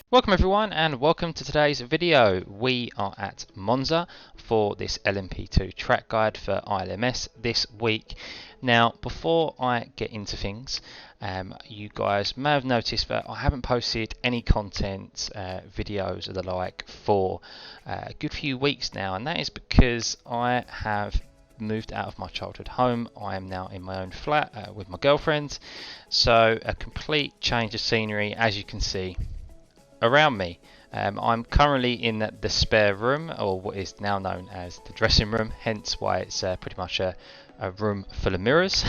Welcome everyone and welcome to today's video. We are at Monza for this LMP2 track guide for ILMS this week. Now before I get into things, you guys may have noticed that I haven't posted any content, videos or the like for a good few weeks now, and that is because I have moved out of my childhood home. I am now in my own flat with my girlfriend, so a complete change of scenery as you can see around me. I'm currently in the spare room, or what is now known as the dressing room, hence why it's pretty much a room full of mirrors.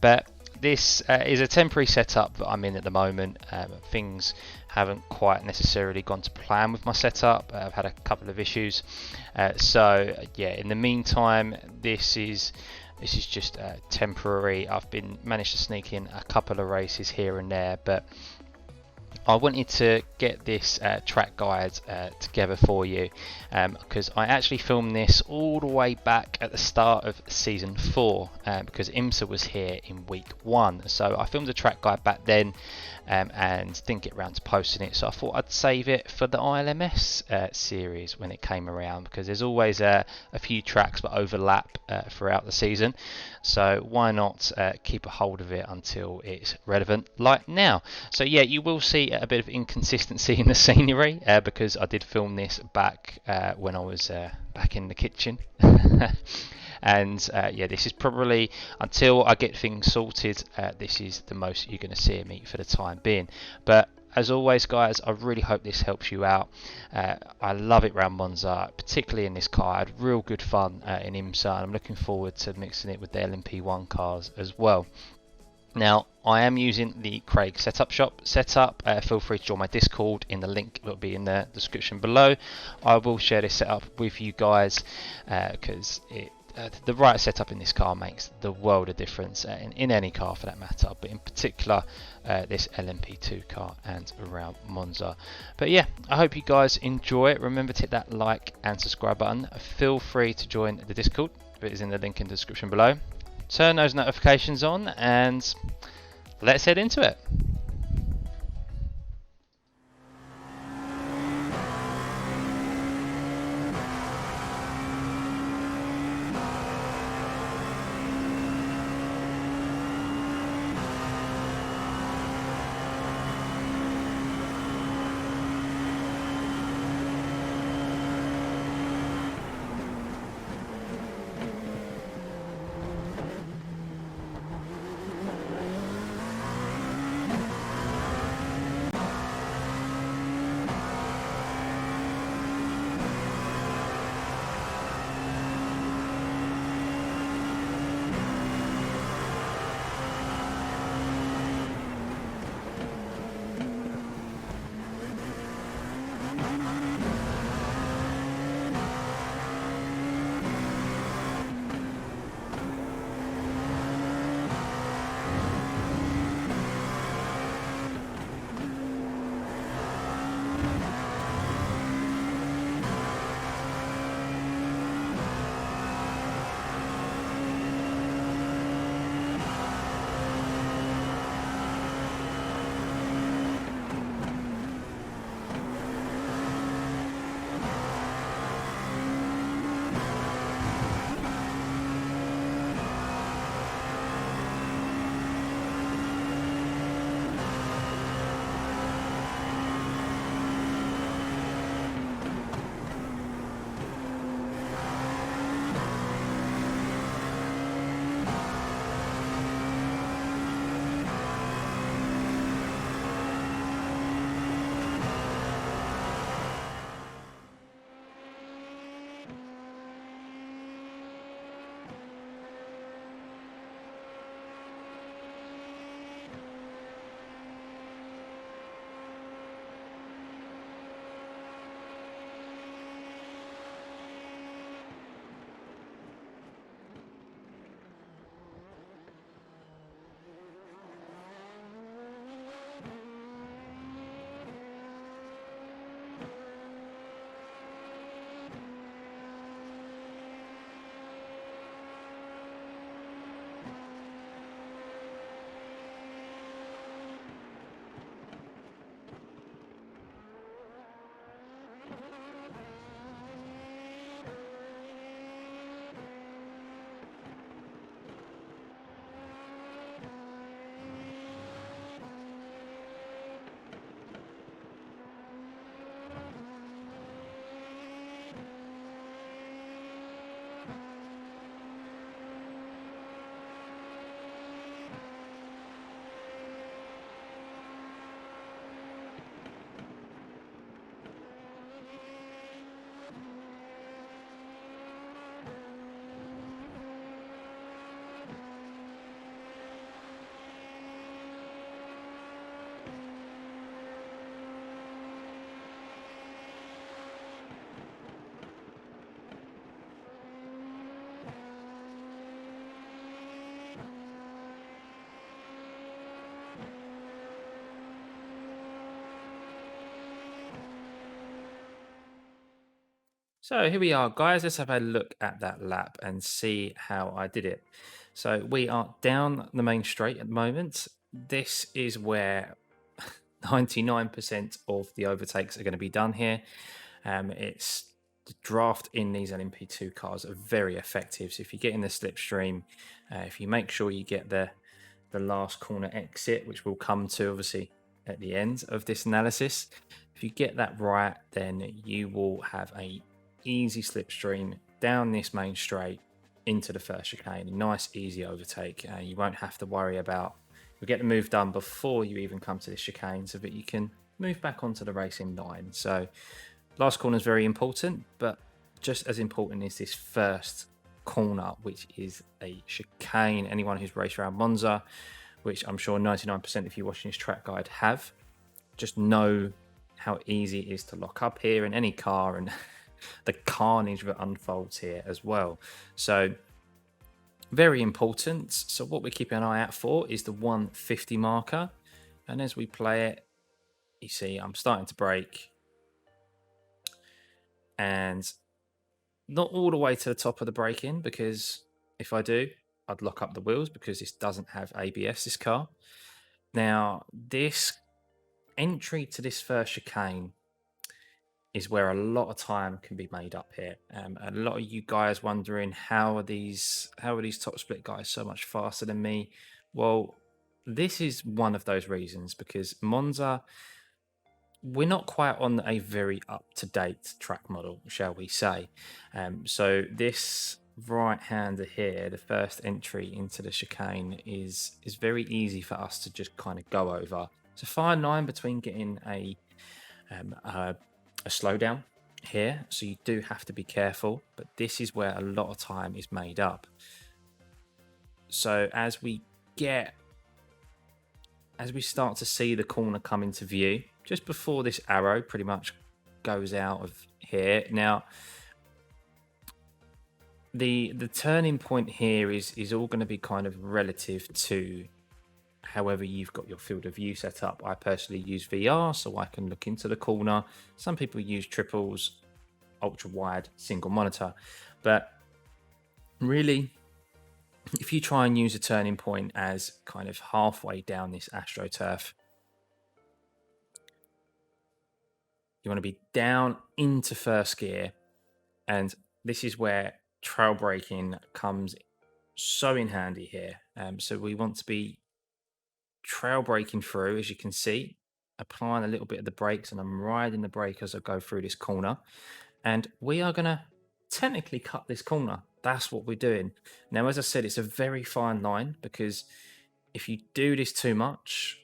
But this is a temporary setup that I'm in at the moment. Things haven't quite necessarily gone to plan with my setup. I've had a couple of issues. So yeah, in the meantime, this is just temporary. I've managed to sneak in a couple of races here and there, but I wanted to get this track guide together for you because I actually filmed this all the way back at the start of season 4 because IMSA was here in week 1. So I filmed a track guide back then and didn't get around to posting it, so I thought I'd save it for the ILMS series when it came around, because there's always a few tracks that overlap throughout the season, so why not keep a hold of it until it's relevant like now. So yeah, you will see a bit of inconsistency in the scenery because I did film this back when I was back in the kitchen. And yeah, this is probably, until I get things sorted, this is the most you're going to see of me for the time being. But as always guys, I really hope this helps you out. I love it around Monza, particularly in this car. I had real good fun in IMSA, and I'm looking forward to mixing it with the LMP1 cars as well. Now, I am using the Craig Setup Shop setup. Feel free to join my Discord in the link that will be in the description below. I will share this setup with you guys because the right setup in this car makes the world of difference in any car for that matter, but in particular this LMP2 car and around Monza. But yeah, I hope you guys enjoy it. Remember to hit that like and subscribe button. Feel free to join the Discord. It is in the link in the description below. Turn those notifications on and let's head into it. So here we are, guys. Let's have a look at that lap and see how I did it. So we are down the main straight at the moment. This is where 99% of the overtakes are going to be done here. It's the draft in these LMP2 cars are very effective. So if you get in the slipstream, if you make sure you get the last corner exit, which we'll come to obviously at the end of this analysis, if you get that right, then you will have a easy slipstream down this main straight into the first chicane. A nice, easy overtake. You won't have to worry about. You'll get the move done before you even come to this chicane, so that you can move back onto the racing line. So, last corner is very important, but just as important is this first corner, which is a chicane. Anyone who's raced around Monza, which I'm sure 99% of you watching this track guide have, just know how easy it is to lock up here in any car, and the carnage that unfolds here as well. So very important. So what we're keeping an eye out for is the 150 marker. And as we play it, you see I'm starting to brake. And not all the way to the top of the braking, because if I do, I'd lock up the wheels because this doesn't have ABS, this car. Now, this entry to this first chicane is where a lot of time can be made up here. A lot of you guys wondering how are these top split guys so much faster than me? Well, this is one of those reasons, because Monza, we're not quite on a very up-to-date track model, shall we say. So this right-hander here, the first entry into the chicane, is very easy for us to just kind of go over. It's a fine line between getting a slowdown here, so you do have to be careful, but this is where a lot of time is made up. So as we start to see the corner come into view, just before this arrow pretty much goes out of here. Now, the turning point here is all going to be kind of relative to however you've got your field of view set up. I personally use VR, so I can look into the corner. Some people use triples, ultra wide, single monitor. But really, if you try and use a turning point as kind of halfway down this AstroTurf, you want to be down into first gear. And this is where trail braking comes so in handy here. So we want to be trail braking through, as you can see, applying a little bit of the brakes, and I'm riding the brake as I go through this corner. And we are going to technically cut this corner. That's what we're doing. Now, as I said, it's a very fine line, because if you do this too much,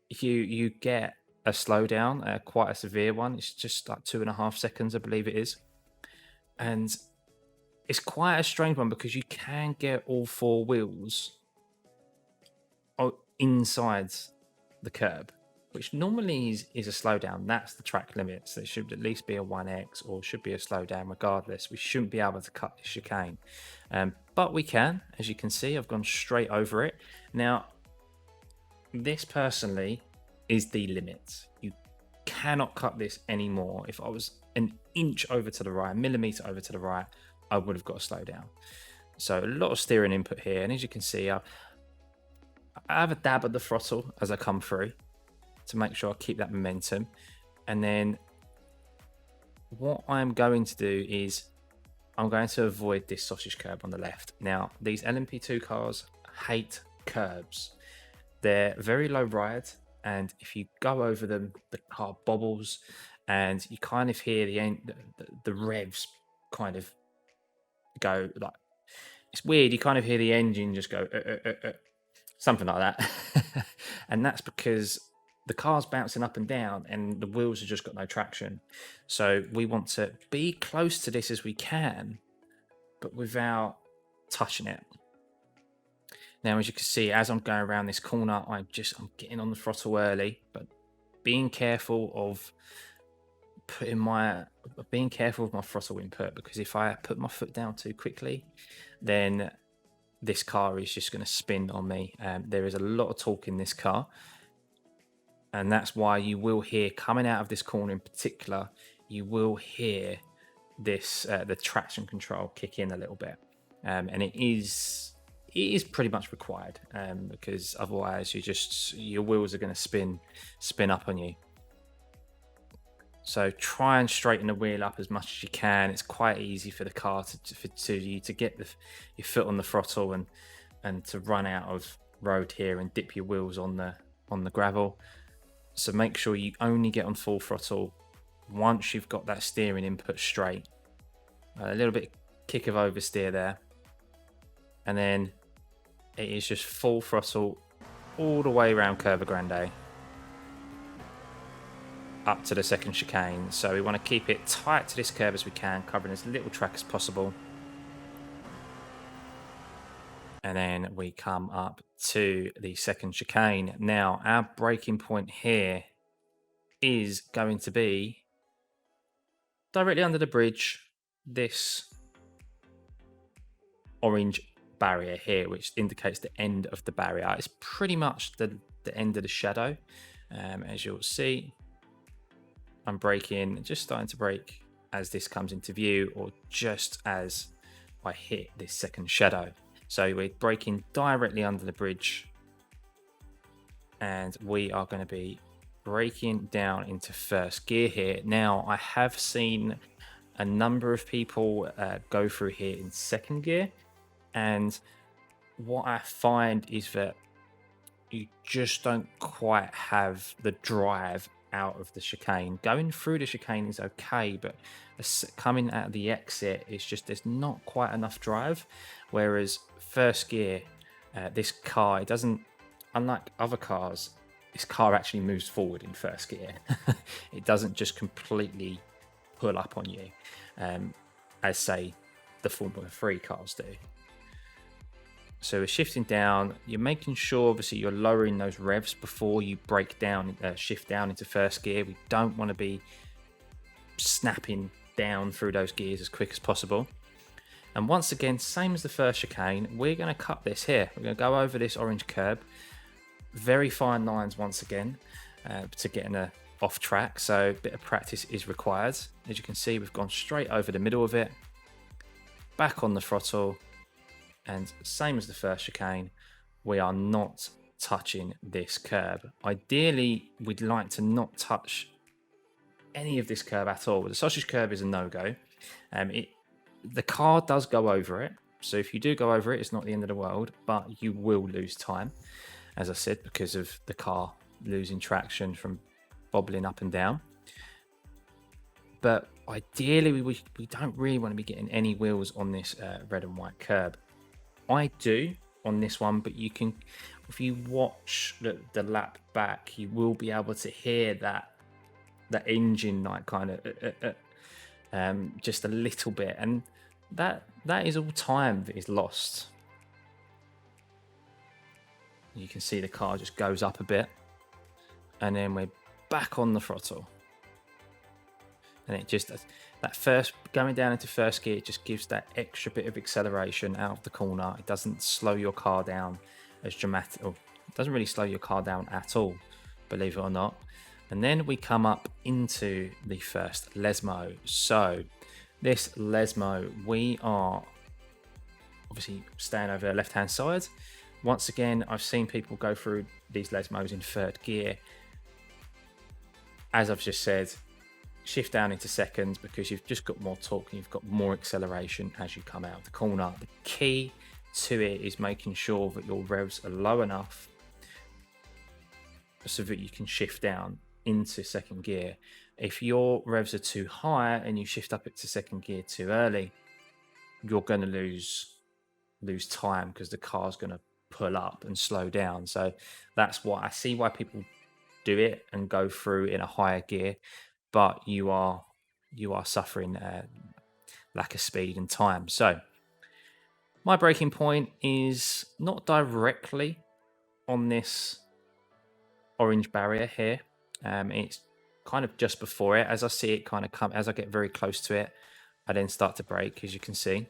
you get a slowdown, quite a severe one. It's just like 2.5 seconds, I believe it is. And it's quite a strange one, because you can get all four wheels inside the curb, which normally is a slowdown. That's the track limit. So it should at least be a 1x, or should be a slowdown regardless. We shouldn't be able to cut this chicane. But we can. As you can see, I've gone straight over it. Now, this personally is the limit. You cannot cut this anymore. If I was an inch over to the right, a millimeter over to the right, I would have got a slowdown. So a lot of steering input here. And as you can see, I have a dab at the throttle as I come through to make sure I keep that momentum. And then what I'm going to do is I'm going to avoid this sausage curb on the left. Now, these LMP2 cars hate curbs. They're very low ride, and if you go over them, the car bobbles, and you kind of hear the revs kind of go like, it's weird. You kind of hear the engine just go something like that. And that's because the car's bouncing up and down and the wheels have just got no traction. So we want to be close to this as we can, but without touching it. Now, as you can see, as I'm going around this corner, I'm getting on the throttle early, but being careful of being careful with my throttle input, because if I put my foot down too quickly, then this car is just going to spin on me. There is a lot of torque in this car, and that's why you will hear, coming out of this corner in particular, you will hear this the traction control kick in a little bit, and it is pretty much required, because otherwise your wheels are going to spin up on you. So try and straighten the wheel up as much as you can. It's quite easy for the car to get your foot on the throttle and to run out of road here and dip your wheels on the gravel. So make sure you only get on full throttle once you've got that steering input straight. A little bit kick of oversteer there, and then it is just full throttle all the way around Curva Grande up to the second chicane. So we want to keep it tight to this curve as we can, covering as little track as possible. And then we come up to the second chicane. Now, our braking point here is going to be directly under the bridge, this orange barrier here, which indicates the end of the barrier. It's pretty much the end of the shadow. As you'll see, I'm braking, just starting to brake as this comes into view, or just as I hit this second shadow. So we're braking directly under the bridge, and we are going to be braking down into first gear here. Now, I have seen a number of people go through here in second gear, and what I find is that you just don't quite have the drive out of the chicane. Going through the chicane is okay, but coming out of the exit, it's just there's not quite enough drive. Whereas first gear, this car, it doesn't, unlike other cars, this car actually moves forward in first gear. It doesn't just completely pull up on you, as say the Formula 3 cars do. So we're shifting down. You're making sure, obviously, you're lowering those revs before you brake down, shift down into first gear. We don't want to be snapping down through those gears as quick as possible. And once again, same as the first chicane, we're going to cut this here. We're going to go over this orange curb. Very fine lines once again to getting off track. So a bit of practice is required. As you can see, we've gone straight over the middle of it, back on the throttle. And same as the first chicane, we are not touching this curb. Ideally, we'd like to not touch any of this curb at all. The sausage curb is a no-go. The car does go over it. So if you do go over it, it's not the end of the world, but you will lose time, as I said, because of the car losing traction from bobbling up and down. But ideally, we don't really want to be getting any wheels on this red and white curb. I do on this one, but you can, if you watch the lap back, you will be able to hear that engine like kind of just a little bit, and that is all time that is lost. You can see the car just goes up a bit, and then we're back on the throttle, and it just, that first going down into first gear, it just gives that extra bit of acceleration out of the corner. It doesn't slow your car down as dramatic, or it doesn't really slow your car down at all, believe it or not. And then we come up into the first Lesmo. So this Lesmo, we are obviously staying over the left hand side. Once again, I've seen people go through these Lesmos in third gear. As I've just said, shift down into seconds because you've just got more torque and you've got more acceleration as you come out of the corner. The key to it is making sure that your revs are low enough so that you can shift down into second gear. If your revs are too high and you shift up into second gear too early, you're going to lose time because the car's going to pull up and slow down. So that's why I see why people do it and go through in a higher gear, but you are suffering lack of speed and time. So my braking point is not directly on this orange barrier here. It's kind of just before it. As I see it kind of come, as I get very close to it, I then start to brake, as you can see,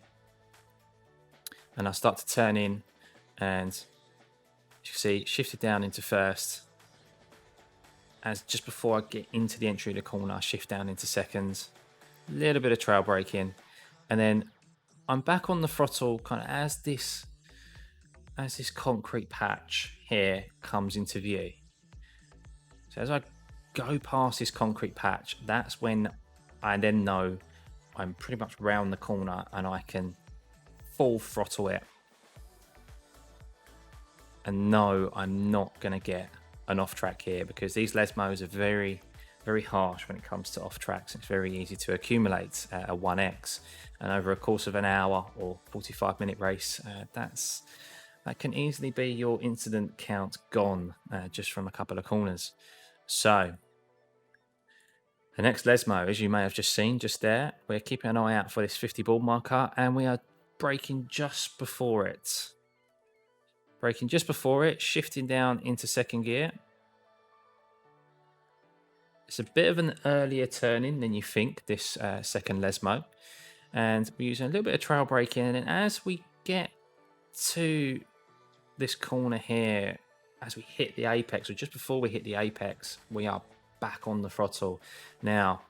and I start to turn in, and you see shifted down into first, as just before I get into the entry of the corner, I shift down into seconds, a little bit of trail braking, and then I'm back on the throttle kind of as this concrete patch here comes into view. So as I go past this concrete patch, that's when I then know I'm pretty much round the corner and I can full throttle it. And no, I'm not going to get an off track here, because these Lesmos are very, very harsh when it comes to off tracks. It's very easy to accumulate a 1x, and over a course of an hour or 45-minute race, that can easily be your incident count gone just from a couple of corners. So the next Lesmo, as you may have just seen just there, we're keeping an eye out for this 50 ball marker, and we are braking just before it. Braking just before it, shifting down into second gear. It's a bit of an earlier turning than you think, this second Lesmo. And we're using a little bit of trail braking. And then as we get to this corner here, as we hit the apex, or just before we hit the apex, we are back on the throttle. Now,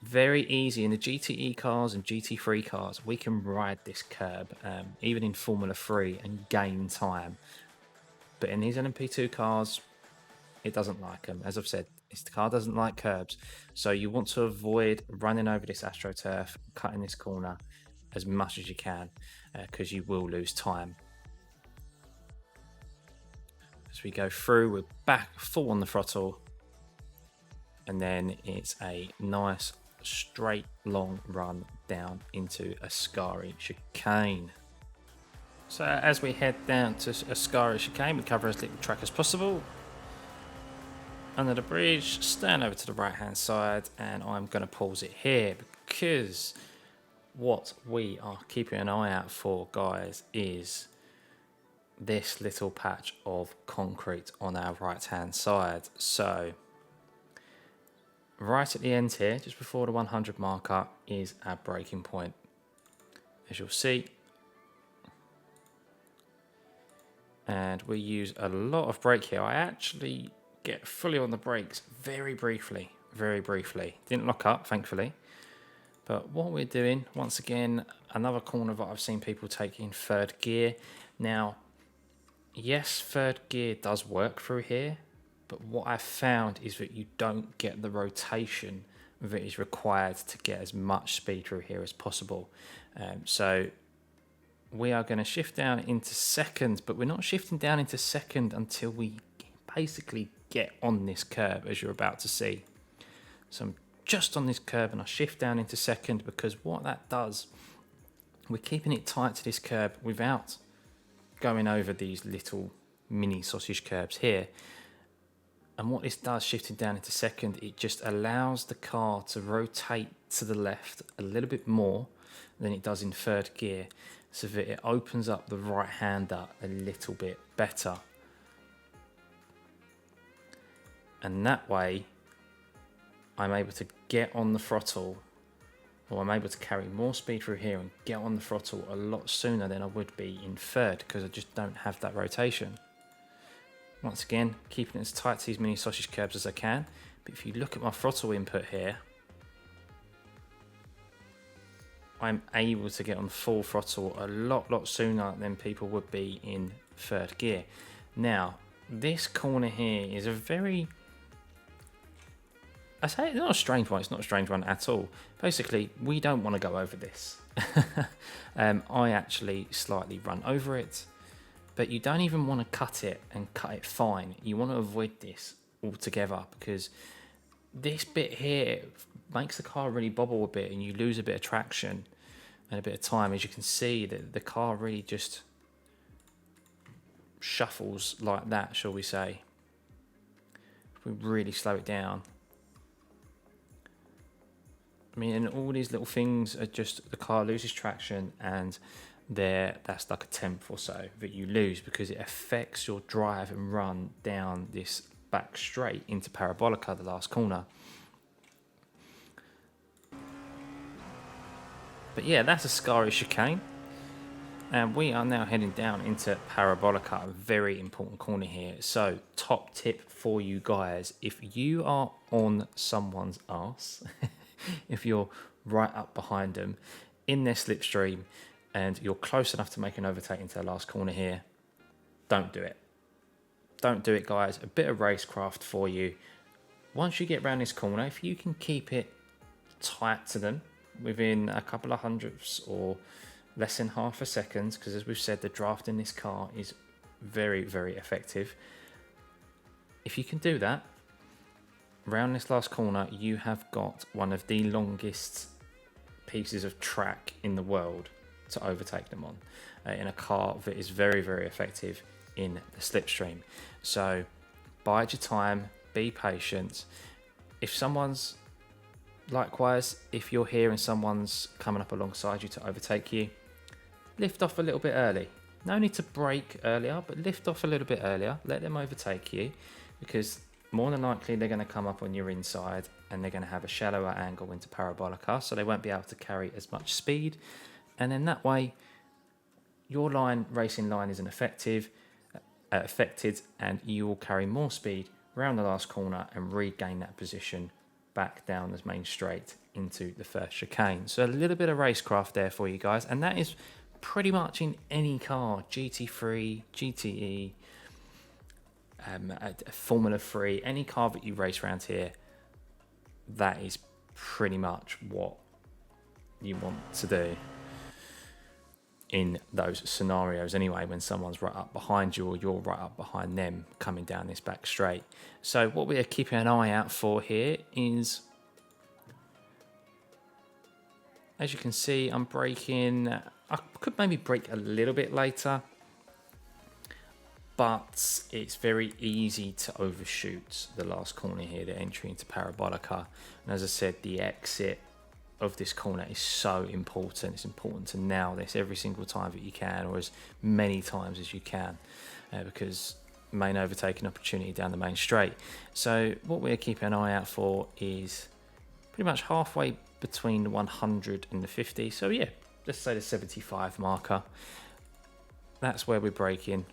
very easy in the GTE cars and GT3 cars, we can ride this curb, even in Formula 3, and gain time. But in these LMP2 cars, it doesn't like them. As I've said, this car doesn't like curbs. So you want to avoid running over this AstroTurf, cutting this corner as much as you can, because you will lose time. As we go through, we're back full on the throttle. And then it's a nice straight long run down into Ascari chicane. So as we head down to Ascari chicane, we cover as little track as possible. Under the bridge, stand over to the right hand side, and I'm going to pause it here, because what we are keeping an eye out for, guys, is this little patch of concrete on our right hand side. So right at the end here, just before the 100 marker, is our braking point. As you'll see, and we use a lot of brake here. I actually get fully on the brakes very briefly. Didn't lock up, thankfully. But what we're doing, once again, another corner that I've seen people take in third gear. Now, yes, third gear does work through here, but what I've found is that you don't get the rotation that is required to get as much speed through here as possible. So we are going to shift down into second, but we're not shifting down into second until we basically get on this curb, as you're about to see. So I'm just on this curb and I shift down into second, because what that does, we're keeping it tight to this curb without going over these little mini sausage curbs here. And what this does, shifting down into second, it just allows the car to rotate to the left a little bit more than it does in third gear, so that it opens up the right hander a little bit better. And that way, I'm able to get on the throttle, or I'm able to carry more speed through here and get on the throttle a lot sooner than I would be in third, because I just don't have that rotation. Once again, keeping it as tight to these mini sausage curbs as I can. But if you look at my throttle input here, I'm able to get on full throttle a lot sooner than people would be in third gear. Now, this corner here is a very, I say it's not a strange one. It's not a strange one at all. Basically, we don't want to go over this. I actually slightly run over it, but you don't even want to cut it and cut it fine. You want to avoid this altogether, because this bit here makes the car really bobble a bit, and you lose a bit of traction and a bit of time. As you can see, the car really just shuffles like that, shall we say. If we really slow it down, I mean, and all these little things are just, the car loses traction, and that's like a tenth or so that you lose, because it affects your drive and run down this back straight into Parabolica, the last corner. But yeah, that's Ascari chicane. And we are now heading down into Parabolica, a very important corner here. So, top tip for you guys, if you are on someone's arse, if you're right up behind them in their slipstream and you're close enough to make an overtake into the last corner here, don't do it. Don't do it, guys. A bit of racecraft for you. Once you get around this corner, if you can keep it tight to them within a couple of hundredths or less than half a second, because as we've said, the draft in this car is very, very effective. If you can do that, around this last corner, you have got one of the longest pieces of track in the world to overtake them on, in a car that is very, very effective in the slipstream. So bide your time, be patient. If someone's likewise, if you're here and someone's coming up alongside you to overtake you, lift off a little bit early. No need to brake earlier, but lift off a little bit earlier. Let them overtake you, because more than likely they're going to come up on your inside and they're going to have a shallower angle into Parabolica, so they won't be able to carry as much speed. And then that way, your racing line isn't affected, and you will carry more speed around the last corner and regain that position back down the main straight into the first chicane. So a little bit of racecraft there for you guys, and that is pretty much in any car, GT3, GTE, Formula 3, any car that you race around here, that is pretty much what you want to do in those scenarios anyway, when someone's right up behind you or you're right up behind them coming down this back straight. So what we are keeping an eye out for here is, as you can see, I'm braking. I could maybe brake a little bit later, but it's very easy to overshoot the last corner here, the entry into Parabolica. And as I said, the exit of this corner is so important. It's important to nail this every single time that you can, or as many times as you can, because main overtaking opportunity down the main straight. So what we're keeping an eye out for is pretty much halfway between the 100 and the 50. So yeah, let's say the 75 marker. That's where we're braking.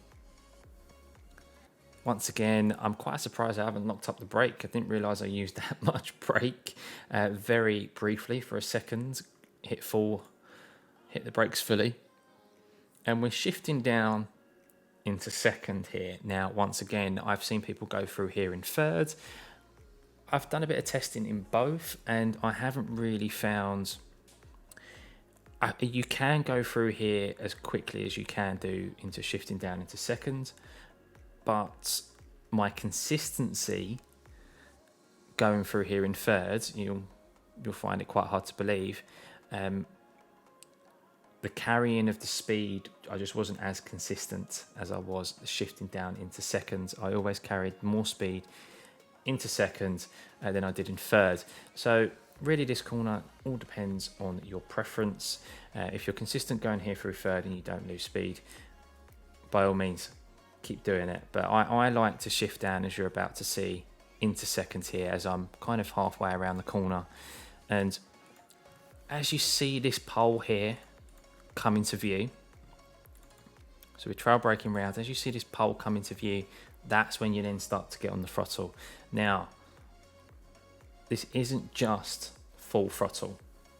Once again, I'm quite surprised I haven't knocked up the brake. I didn't realise I used that much brake. Very briefly for a second, hit the brakes fully. And we're shifting down into second here. Now, once again, I've seen people go through here in third. I've done a bit of testing in both, and I haven't really found... you can go through here as quickly as you can do into shifting down into second, but my consistency going through here in third, you'll find it quite hard to believe. The carrying of the speed, I just wasn't as consistent as I was shifting down into second. I always carried more speed into second than I did in third. So really this corner all depends on your preference. If you're consistent going here through third and you don't lose speed, by all means keep doing it. But I like to shift down, as you're about to see, into second here as I'm kind of halfway around the corner. And as you see this pole here come into view, so we're trail braking round, as you see this pole come into view, that's when you then start to get on the throttle. Now, this isn't just full throttle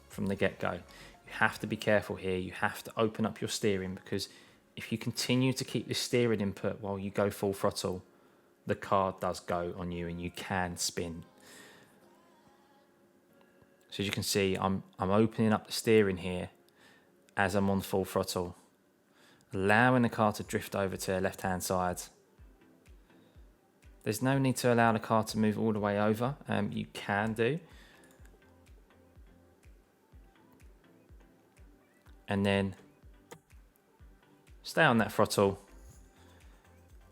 from the get-go. You have to be careful here. You have to open up your steering, because if you continue to keep the steering input while you go full throttle, the car does go on you and you can spin. So as you can see, I'm opening up the steering here as I'm on full throttle, allowing the car to drift over to the left-hand side. There's no need to allow the car to move all the way over. You can do. And then stay on that throttle.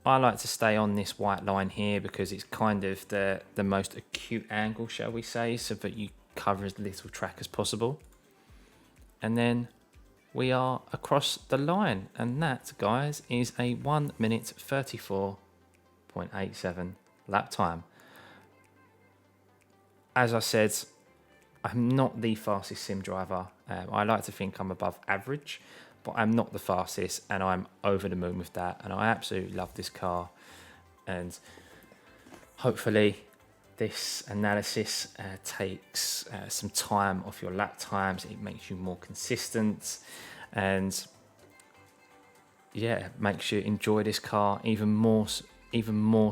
I like to stay on this white line here because it's kind of the most acute angle, shall we say, so that you cover as little track as possible. And then we are across the line, and that, guys, is a 1 minute 34.87 lap time. As I said, I'm not the fastest sim driver. I like to think I'm above average, but I'm not the fastest, and I'm over the moon with that, and I absolutely love this car. And hopefully this analysis takes some time off your lap times. It makes you more consistent, and yeah, makes you enjoy this car even more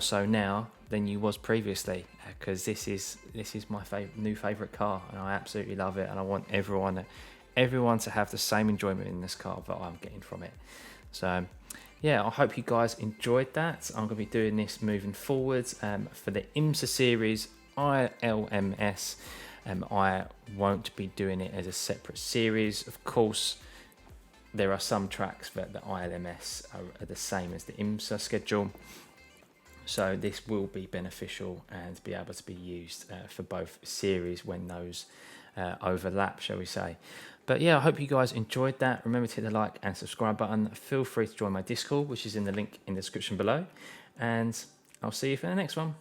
so now than you was previously, because this is my new favorite car, and I absolutely love it, and I want everyone to have the same enjoyment in this car that I'm getting from it. So yeah, I hope you guys enjoyed that. I'm going to be doing this moving forwards for the IMSA series, ILMS. I won't be doing it as a separate series. Of course, there are some tracks that the ILMS are the same as the IMSA schedule. So this will be beneficial and be able to be used for both series when those overlap, shall we say. But yeah, I hope you guys enjoyed that. Remember to hit the like and subscribe button. Feel free to join my Discord, which is in the link in the description below. And I'll see you for the next one.